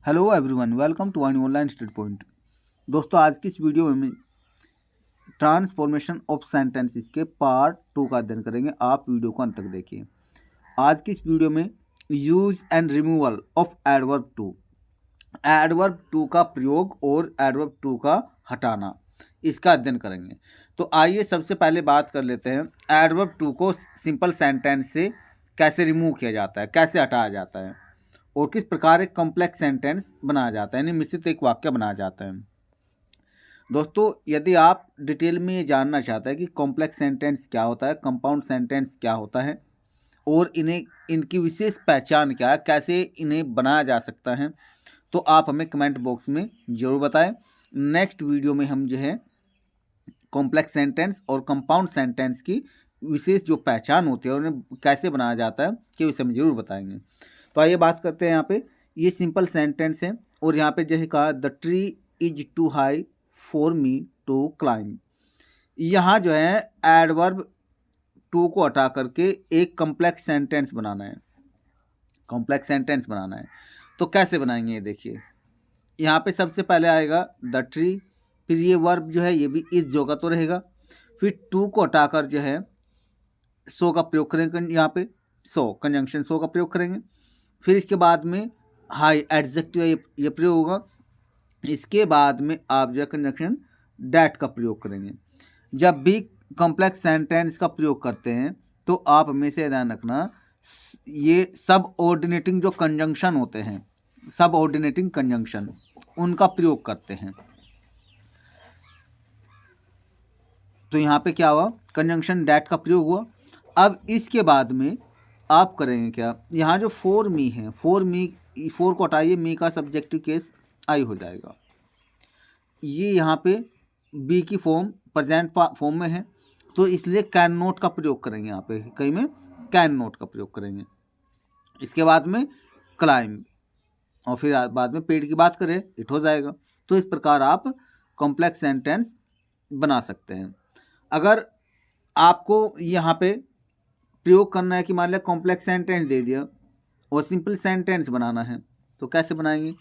Hello everyone, welcome to one online study point. दोस्तों, आज की इस वीडियो में ट्रांसफॉर्मेशन ऑफ सेंटेंसेस के पार्ट 2 का अध्ययन करेंगे। आप वीडियो को अंत तक देखिए। आज की इस वीडियो में use and removal of adverb too का प्रयोग और एडवर्ब टू का हटाना, इसका अध्ययन करेंगे। तो आइए सबसे पहले बात कर लेते हैं एडवर्ब टू को सिंपल सेंटेंस से कैसे रिमूव किया जाता है, कैसे हटाया जाता है और किस प्रकार एक कॉम्प्लेक्स सेंटेंस बनाया जाता है, यानी मिश्रित एक वाक्य बनाया जाता है। दोस्तों, यदि आप डिटेल में ये जानना चाहते हैं कि कॉम्प्लेक्स सेंटेंस क्या होता है, कंपाउंड सेंटेंस क्या होता है और इनकी विशेष पहचान क्या है, कैसे इन्हें बनाया जा सकता है, तो आप हमें कमेंट बॉक्स में ज़रूर बताएं। नेक्स्ट वीडियो में हम जो है कॉम्प्लेक्स सेंटेंस और कंपाउंड सेंटेंस की विशेष जो पहचान होती है उन्हें कैसे बनाया जाता है कि उसे हम जरूर बताएंगे। तो आइए बात करते हैं। यहाँ पे ये सिंपल सेंटेंस है और यहाँ पे जैसे कहा the tree is too high for me to climb. यहाँ जो है एडवर्ब टू को हटा करके एक कॉम्प्लेक्स सेंटेंस बनाना है। कॉम्प्लेक्स सेंटेंस बनाना है तो कैसे बनाएंगे, ये देखिए। यहाँ पे सबसे पहले आएगा द ट्री, फिर ये वर्ब जो है ये भी इस जगह तो रहेगा, फिर टू को हटाकर जो है सो का प्रयोग करेंगे। यहाँ पे सो कंजंक्शन सो का प्रयोग करेंगे। फिर इसके बाद में हाई एडजेक्टिव ये प्रयोग होगा। इसके बाद में आप जो है कंजंक्शन डैट का प्रयोग करेंगे। जब भी कॉम्प्लेक्स सेंटेंस का प्रयोग करते हैं तो आप हमेशा ध्यान रखना, ये सब ऑर्डिनेटिंग जो कंजंक्शन होते हैं, सब ऑर्डिनेटिंग कंजंक्शन, उनका प्रयोग करते हैं। तो यहाँ पे क्या हुआ, कंजंक्शन डैट का प्रयोग हुआ। अब इसके बाद में आप करेंगे क्या, यहाँ जो फॉर मी है, फोर को हटाइए, मी का सब्जेक्टिव केस आई हो जाएगा। ये यहाँ पे बी की फॉर्म प्रेजेंट फॉर्म में है तो इसलिए कैन नॉट का प्रयोग करेंगे। यहाँ पे कहीं में कैन नॉट का प्रयोग करेंगे। इसके बाद में क्लाइंब और फिर बाद में पेड़ की बात करें इट हो जाएगा। तो इस प्रकार आप कॉम्प्लेक्स सेंटेंस बना सकते हैं। अगर आपको यहाँ पे प्रयोग करना है कि मान लिया कॉम्प्लेक्स सेंटेंस दे दिया और सिंपल सेंटेंस बनाना है तो कैसे बनाएंगे।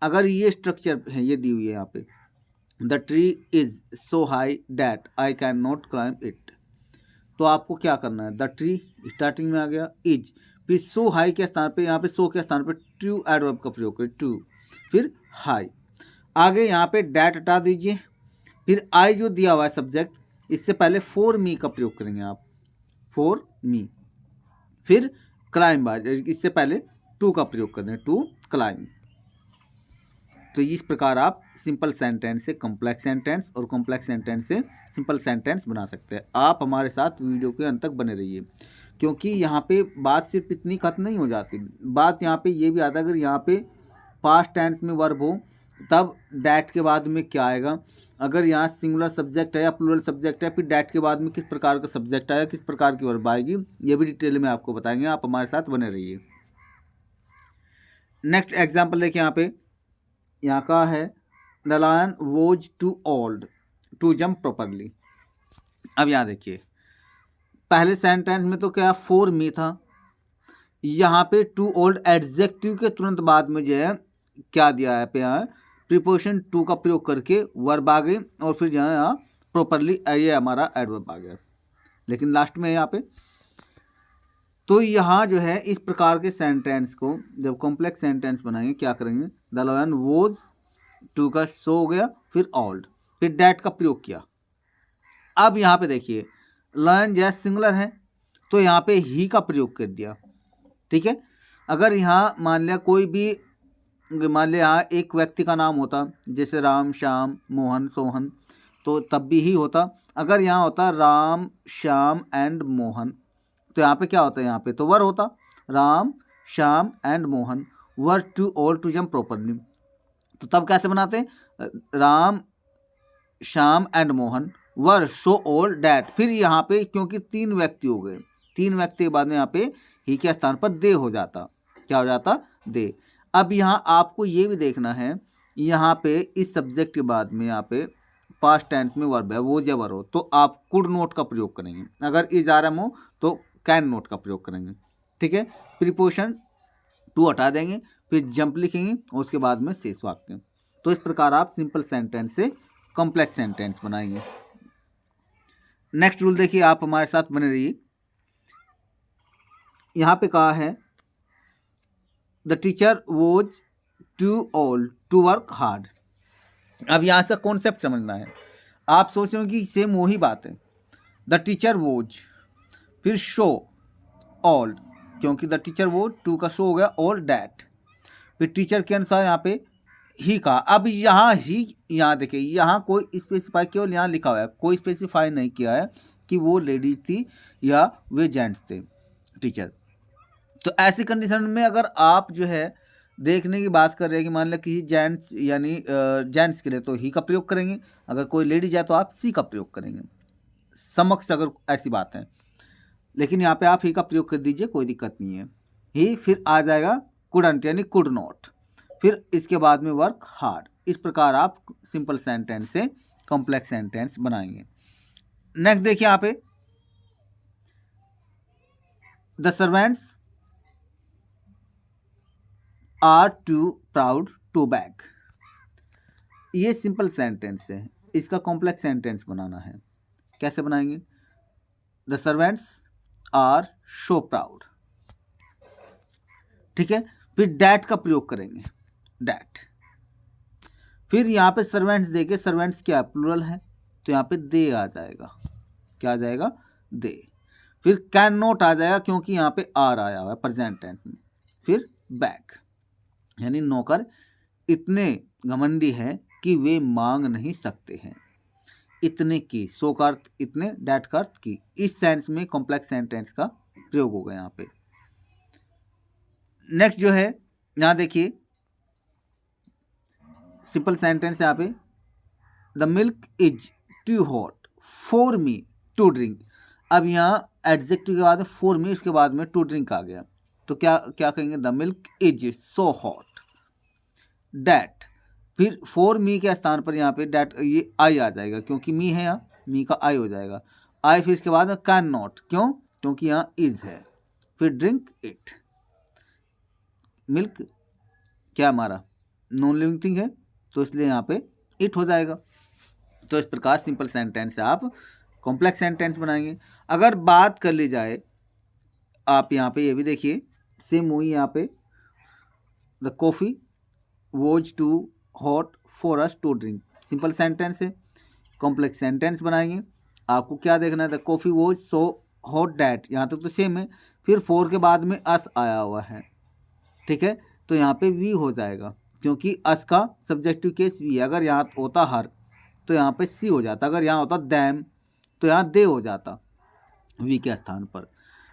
अगर ये स्ट्रक्चर है, ये दी हुई है यहाँ पे, the tree is so high that I can not climb it, तो आपको क्या करना है, द ट्री स्टार्टिंग में आ गया, इज, फिर सो हाई के स्थान पे, यहाँ पे सो के स्थान पे ट्रू एडवर्ब का प्रयोग करें, ट्रू, फिर हाई। आगे यहाँ पे डैट हटा दीजिए, फिर आई जो दिया हुआ है सब्जेक्ट, इससे पहले फॉर मी का प्रयोग करेंगे आप, फॉर मी, फिर क्लाइंब, इससे पहले टू का प्रयोग करना है, टू क्लाइंब। तो इस प्रकार आप सिंपल सेंटेंस से कॉम्प्लेक्स सेंटेंस और कॉम्प्लेक्स सेंटेंस से सिंपल सेंटेंस बना सकते हैं। आप हमारे साथ वीडियो के अंत तक बने रहिए, क्योंकि यहाँ पे बात सिर्फ इतनी खत्म नहीं हो जाती। बात यहाँ पे ये भी आता है, अगर यहाँ पे पास्ट टेंस में वर्ब हो तब डैट के बाद में क्या आएगा, अगर यहाँ सिंगुलर सब्जेक्ट है या प्लूरल सब्जेक्ट है, फिर डैट के बाद में किस प्रकार का सब्जेक्ट आएगा, किस प्रकार की वर्ब आएगी, ये भी डिटेल में आपको बताएंगे। आप हमारे साथ बने रहिए। नेक्स्ट एग्जाम्पल देखिए, यहाँ का है the lion was too old to jump properly. अब यहाँ देखिए, पहले सेंटेंस में तो क्या फॉर मी था, यहाँ पे टू ओल्ड एडजेक्टिव के तुरंत बाद में जो है क्या दिया है पे, यहाँ प्रीपोजिशन टू का प्रयोग करके वर्ब आ गई और फिर यहाँ प्रॉपरली ये हमारा एडवर्ब आ गया, लेकिन लास्ट में यहाँ पे। तो यहाँ जो है इस प्रकार के सेंटेंस को जब कॉम्प्लेक्स सेंटेंस बनाएंगे क्या करेंगे, द लायन वॉज, टू का सो हो गया, फिर ओल्ड, फिर डैट का प्रयोग किया। अब यहाँ पे देखिए लायन जैसे सिंगुलर है तो यहाँ पे ही का प्रयोग कर दिया, ठीक है। अगर यहाँ मान लिया कोई भी, मान लिया यहाँ एक व्यक्ति का नाम होता, जैसे राम, श्याम, मोहन, सोहन, तो तब भी ही होता। अगर यहाँ होता राम, श्याम एंड मोहन, तो यहाँ पे क्या होता है, यहाँ पे तो वर होता, Ram, Shyam and Mohan were too old to jump properly. तो तब कैसे बनाते हैं, Ram, Shyam and Mohan were so old that, फिर यहाँ पे क्योंकि तीन व्यक्ति हो गए, तीन व्यक्ति के बाद में यहाँ पे ही के स्थान पर दे हो जाता, क्या हो जाता, दे। अब यहाँ आपको ये भी देखना है, यहाँ पे इस सब्जेक्ट के बाद में यहाँ पे पास्ट टेंस में वर्ब है, वो जब हो तो आप कुड नोट का प्रयोग करेंगे, अगर इज आर एम हो तो कैन नोट का प्रयोग करेंगे, ठीक है। प्रीपोजिशन टू हटा देंगे, फिर जंप लिखेंगे और उसके बाद में शेष वाक्य। तो इस प्रकार आप सिंपल सेंटेंस से कॉम्प्लेक्स सेंटेंस बनाएंगे। नेक्स्ट रूल देखिए, आप हमारे साथ बने रहिए। यहाँ पे कहा है the teacher was too old to work hard. अब यहाँ से कॉन्सेप्ट समझना है। आप सोच रहे हो कि सेम वही बात है। द टीचर वॉज, फिर शो ओल्ड, क्योंकि द टीचर वॉज टू का शो हो गया, ओल्ड डैट, फिर टीचर के अनुसार यहाँ पे ही का। अब यहाँ ही, यहाँ देखिए, यहाँ कोई स्पेसिफाई, केवल यहाँ लिखा हुआ है, कोई स्पेसिफाई नहीं किया है कि वो लेडी थी या वे जेंट्स थे टीचर। तो ऐसी कंडीशन में अगर आप जो है देखने की बात कर रहे हैं कि मान लो किसी जेंट्स यानी जेंट्स के लिए तो ही का प्रयोग करेंगे, अगर कोई लेडी जाए तो आप सी का प्रयोग करेंगे समक्ष, अगर ऐसी बात है। लेकिन यहाँ पे आप ही का प्रयोग कर दीजिए, कोई दिक्कत नहीं है। ही फिर आ जाएगा कुडंट यानी कुड नॉट, फिर इसके बाद में वर्क हार्ड। इस प्रकार आप सिंपल सेंटेंस से कॉम्प्लेक्स सेंटेंस बनाएंगे। नेक्स्ट देखिए यहाँ पे, the servants are too proud to beg. ये सिंपल सेंटेंस है, इसका कॉम्प्लेक्स सेंटेंस बनाना है। कैसे बनाएंगे? The servants are so proud, ठीक है। फिर डैट का प्रयोग करेंगे, डैट। फिर यहाँ पे सर्वेंट्स देके, सर्वेंट्स क्या प्लूरल है तो यहाँ पे दे आ जाएगा। क्या आ जाएगा? दे। फिर कैन नॉट आ जाएगा क्योंकि यहाँ पे आर आया हुआ है प्रेजेंट टेंस में। फिर बैक यानी नौकर इतने घमंडी हैं कि वे मांग नहीं सकते हैं। इतने की, सो का अर्थ इतने, डैट का अर्थ की। इस सेंस में कॉम्प्लेक्स सेंटेंस का प्रयोग होगा यहाँ पे। नेक्स्ट जो है यहाँ देखिए, सिंपल सेंटेंस यहाँ पे, the milk is too hot for me to drink. अब यहाँ एडजेक्टिव के बाद फॉर मी, इसके बाद में टू ड्रिंक आ गया तो क्या क्या कहेंगे? The milk is so hot that. फिर फॉर मी के स्थान पर यहाँ पे डैट, ये आई आ जाएगा क्योंकि मी है, यहाँ मी का आई हो जाएगा आई। फिर इसके बाद कैन नॉट, क्यों? क्योंकि यहाँ इज है। फिर ड्रिंक इट, मिल्क क्या हमारा नॉन लिविंग थिंग है तो इसलिए यहाँ पे इट हो जाएगा। तो इस प्रकार सिंपल सेंटेंस से आप कॉम्प्लेक्स सेंटेंस बनाएंगे। अगर बात कर ली जाए, आप यहाँ पे ये भी देखिए, सेम वही यहाँ पे, the coffee was too hot for us to drink. Simple sentence है, कॉम्प्लेक्स सेंटेंस बनाएंगे। आपको क्या देखना है? The coffee was so hot that, यहाँ तक तो सेम है। फिर फोर के बाद में अस आया हुआ है, ठीक है, तो यहाँ पे वी हो जाएगा क्योंकि अस का सब्जेक्टिव केस वी है। अगर यहाँ होता हर तो यहाँ पे सी हो जाता, अगर यहाँ होता दैम तो यहाँ दे हो जाता वी के स्थान पर।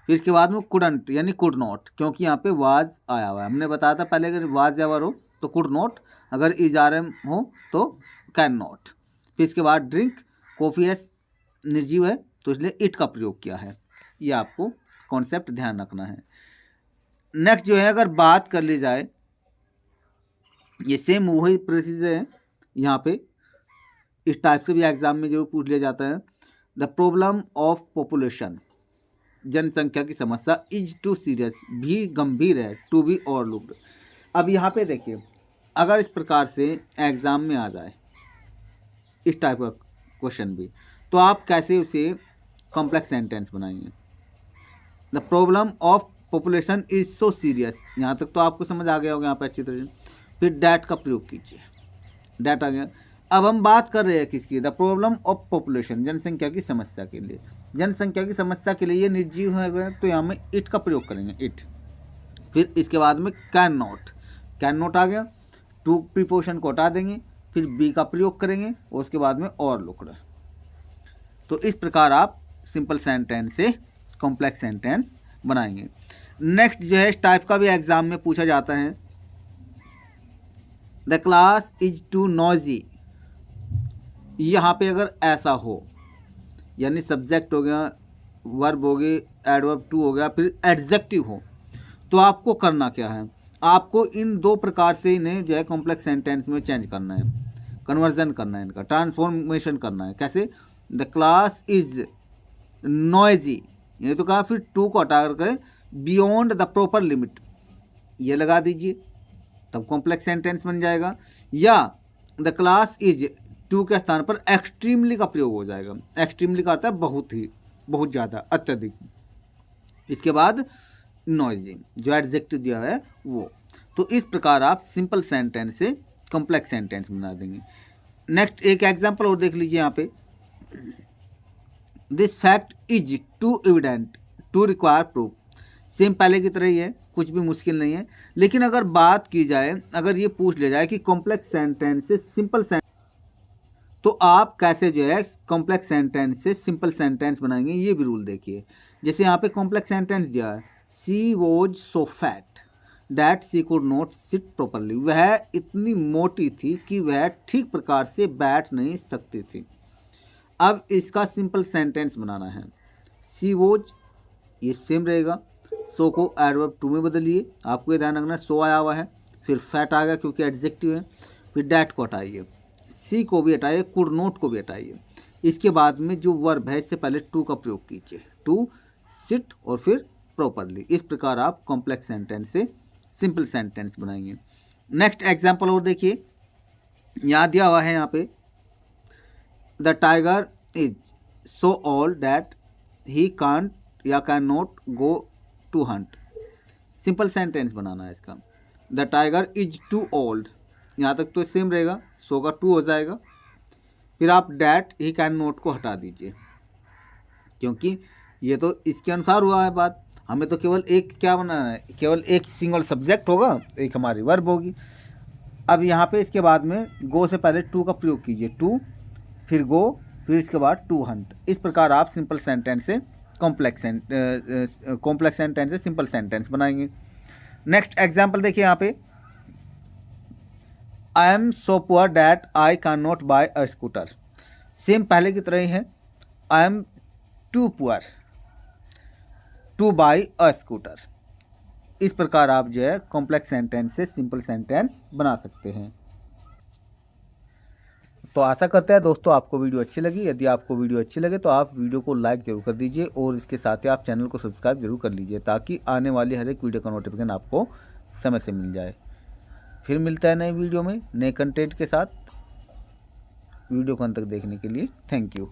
फिर इसके बाद में कुडंट यानी कुड नॉट, क्योंकि यहाँ पे वाज आया हुआ है। हमने बताया था पहले, अगर वाज या वर हो तो कुड नॉट, अगर इज आर एम हो तो कैन नॉट। फिर इसके बाद ड्रिंक, कॉफ़ी है निर्जीव है तो इसलिए इट का प्रयोग किया है। ये आपको कॉन्सेप्ट ध्यान रखना है। नेक्स्ट जो है, अगर बात कर ली जाए, ये सेम वही प्रोसीजर है यहाँ पे, इस टाइप से भी एग्जाम में जो पूछ लिया जाता है। द प्रॉब्लम ऑफ पॉपुलेशन, जनसंख्या की समस्या, इज टू सीरियस, भी गंभीर है, टू बी ओवरलुक्ड। अब यहाँ पे देखिए, अगर इस प्रकार से एग्जाम में आ जाए इस टाइप का क्वेश्चन भी, तो आप कैसे उसे कॉम्प्लेक्स सेंटेंस बनाएंगे? The problem of population is so serious, यहाँ तक तो आपको समझ आ गया होगा यहाँ पर अच्छी तरह से। फिर डैट का प्रयोग कीजिए, डैट आ गया। अब हम बात कर रहे हैं किसकी? द प्रॉब्लम ऑफ पॉपुलेशन, जनसंख्या की समस्या के लिए। जनसंख्या की समस्या के लिए ये निर्जीव है गए तो यहाँ में इट का प्रयोग करेंगे, इट। फिर इसके बाद में कैन नॉट, कैन नॉट आ गया, टू प्रीपोजिशन को हटा देंगे, फिर बी का प्रयोग करेंगे और उसके बाद में और लुकड़। तो इस प्रकार आप सिंपल सेंटेंस से कॉम्प्लेक्स सेंटेंस बनाएंगे। नेक्स्ट जो है, इस टाइप का भी एग्जाम में पूछा जाता है, the class is too noisy. यहाँ पे अगर ऐसा हो, यानी सब्जेक्ट हो गया, वर्ब हो गई, एडवर्ब टू हो गया, फिर एडजेक्टिव हो, तो आपको करना क्या है? आपको इन दो प्रकार से इन्हें जो है कॉम्प्लेक्स सेंटेंस में चेंज करना है, कन्वर्जन करना है, इनका ट्रांसफॉर्मेशन करना है। कैसे? द क्लास इज नॉइजी, ये तो कहा, फिर टू को हटा कर बियॉन्ड द प्रॉपर लिमिट ये लगा दीजिए, तब कॉम्प्लेक्स सेंटेंस बन जाएगा, या द क्लास इज टू के स्थान पर एक्सट्रीमली का प्रयोग हो जाएगा। एक्सट्रीमली का अर्थ है बहुत ही, बहुत ज़्यादा, अत्यधिक। इसके बाद नॉइजी जो एडजेक्टिव दिया है वो। तो इस प्रकार आप सिंपल सेंटेंस से कॉम्प्लेक्स सेंटेंस बना देंगे। नेक्स्ट एक एग्जांपल और देख लीजिए यहाँ पे, this fact is too evident to require proof. Same पहले की तरह ही है, कुछ भी मुश्किल नहीं है। लेकिन अगर बात की जाए, अगर ये पूछ लिया जाए कि कॉम्प्लेक्स सेंटेंस से सिंपल सेंटेंस, तो आप कैसे जो है कॉम्प्लेक्स सेंटेंस से सिंपल सेंटेंस बनाएंगे, ये भी रूल देखिए। जैसे यहाँ पे कॉम्प्लेक्स सेंटेंस दिया है, she was so fat that she could not sit properly. वह इतनी मोटी थी कि वह ठीक प्रकार से बैठ नहीं सकती थी। अब इसका सिंपल सेंटेंस बनाना है। शी वॉज ये सेम रहेगा, सो को एडवर्ब टू में बदलिए। आपको ये ध्यान रखना, सो आया हुआ है, फिर फैट आ गया क्योंकि एडजेक्टिव है, फिर डैट को हटाइए, सी को भी हटाइए, कुड नॉट को भी हटाइए। इसके बाद में जो वर्ब है इससे पहले टू का प्रयोग कीजिए, टू सिट और फिर प्रॉपरली। इस प्रकार आप कॉम्प्लेक्स सेंटेंस से सिंपल सेंटेंस बनाएंगे। नेक्स्ट एग्जाम्पल और देखिए, यहाँ दिया हुआ है यहाँ पे, the tiger is so old that he can't या can not go to hunt. Simple sentence बनाना है इसका। The tiger is too old, यहाँ तक तो सेम रहेगा, सो का टू हो जाएगा, फिर आप डैट ही कैन नॉट को हटा दीजिए, क्योंकि ये तो इसके अनुसार हुआ है बात। हमें तो केवल एक क्या बनाना है, केवल एक सिंगल सब्जेक्ट होगा, एक हमारी वर्ब होगी। अब यहाँ पे इसके बाद में गो से पहले टू का प्रयोग कीजिए, टू फिर गो फिर इसके बाद टू हंट। इस प्रकार आप सिंपल सेंटेंस से कॉम्प्लेक्स सेंटेंस से सिंपल सेंटेंस बनाएंगे। नेक्स्ट एग्जाम्पल देखिए यहाँ पे, I am so poor that I can not buy a scooter. Same पहले की तरह ही है, I am too poor to buy a scooter. इस प्रकार आप जो है कॉम्प्लेक्स सेंटेंस से सिंपल सेंटेंस बना सकते हैं। तो आशा करते हैं दोस्तों आपको वीडियो अच्छी लगी। यदि आपको वीडियो अच्छी लगे तो आप वीडियो को लाइक जरूर कर दीजिए और इसके साथ ही आप चैनल को सब्सक्राइब जरूर कर लीजिए, ताकि आने वाली हर एक वीडियो का नोटिफिकेशन आपको समय से मिल जाए। फिर मिलता है नए वीडियो में नए कंटेंट के साथ। वीडियो को अंत तक देखने के लिए थैंक यू।